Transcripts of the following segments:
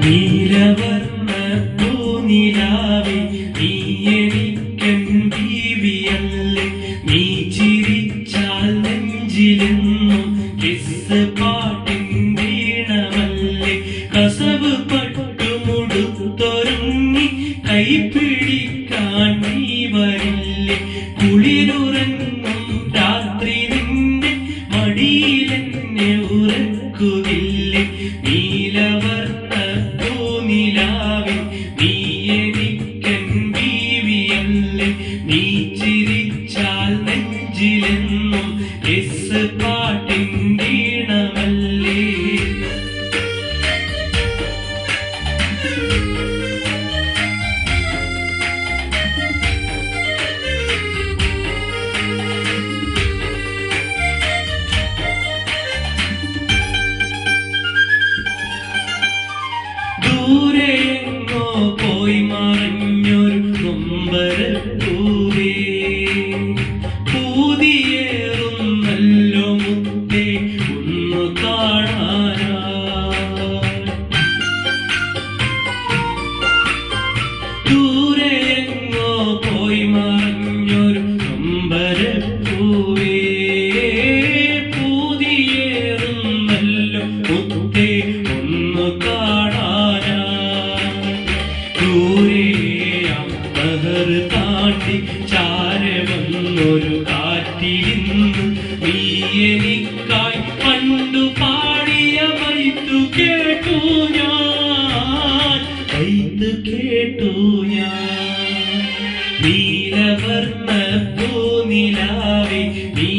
നീലവർണ്ണ പൂനിലാവേ നീ എനിക്കൻ ബീവിയല്ലേ, നീ ചിരിച്ചാൽ നെഞ്ചിലെന്നും കിസ് പാട്ടിൻ വീണമല്ലേ, കസവ് പട്ടുമുടുത്തൊരുങ്ങി കൈപിടിക്കാൻ നീ വരില്ലേ, കുളിരുറങ്ങും രാത്രി നിന്റെ മടിയിലെന്നെ ഉറക്കുകില്ലേ, നീലവർണ്ണ പൂനിലാവേ നീ എനിക്കൻ ബീവിയല്ലേ, നീ ചിരിച്ചാൽ നെഞ്ചിലെന്നും കിസ് പാട്ടിൻ വീണമല്ലേ. ദൂരെയെങ്ങോ പോയി മറഞ്ഞൊരു നൊമ്പരപ്പൂവേ, പൂതിയേറുന്നല്ലോ മുത്തേ ഒന്നു കാണാനായി. ദൂരെയെങ്ങോ പോയി മറഞ്ഞൊരു നൊമ്പരപ്പൂവേ, പൂതിയേറുന്നല്ലോ മുത്തേ ഒന്നു താണ്ടി ചാരെ വന്നൊരു കാറ്റിലിന്ന് നീ എനിക്കായി പണ്ടു പാടിയ വൈത്തു കേട്ടു ഞാൻ, വൈത്തു കേട്ടു ഞാൻ. നീലവർണ്ണ പൂനിലാവേ നീ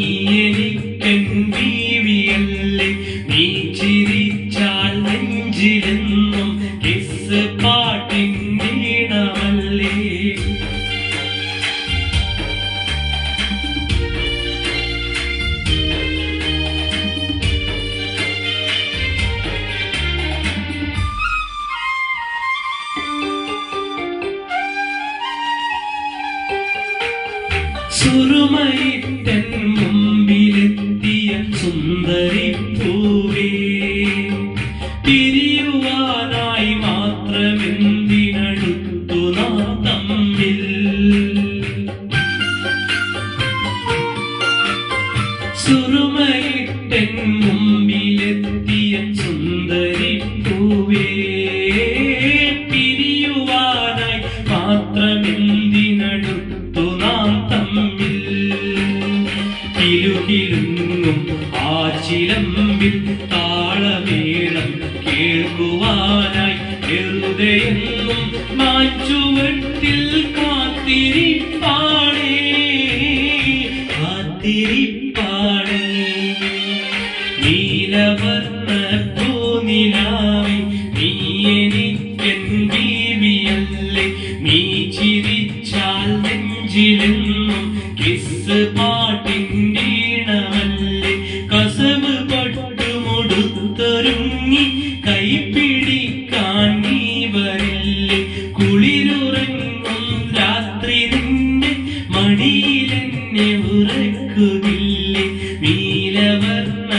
എനിക്കൻ ബീവിയല്ലേ, നീ ചിരിച്ചാൽ നെഞ്ചിലെന്നും കിസ് പാട്ടിൻ വീണമല്ലേ. സുറുമയിട്ടൻ മുമ്പിലെത്തിയ സുന്ദരി പൂവേ, പിരിയുവാനായി മാത്രമെന്തിനടുത്തു നാം തമ്മിൽ. സുറുമയിട്ടൻ മുമ്പിലെത്തിയ സുന്ദരി പൂവേ, പിരിയുവാനായി മാത്രമെന്തിനടുത്തു നാം തമ്മിൽ. കിലുകിലുങ്ങും ആ ചിലമ്പിൽ താളമേളം കേൾക്കുവാനായി ഹൃദയമെന്നും മാഞ്ചുവട്ടിൽ കാത്തിരിപ്പാടേ, കാത്തിരിപ്പാടേ. നീലവർണ്ണ പൂനിലാവേ നീ എനിക്കൻ ബീവിയല്ലേ, നീ ചിരിച്ചാൽ നെഞ്ചിലെന്നും കിസ് പാട്ടിൻ വീണമല്ലേ, കസവ് പട്ടുമുടുത്തൊരുങ്ങി കൈപിടിക്കാൻ നീ വരില്ലേ, കുളിരുറങ്ങും രാത്രി നിന്റെ മടിയിലെന്നെ ഉറക്കുകില്ലേ, നീലവർണ്ണ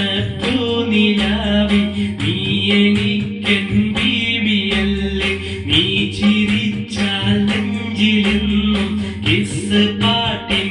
പൂനിലാവേ നീ എനിക്കൻ ബീവിയല്ലേ, നീ ചിരിച്ചാൽ നെഞ്ചിലെന്നും കിസ് പാട്ടിൻ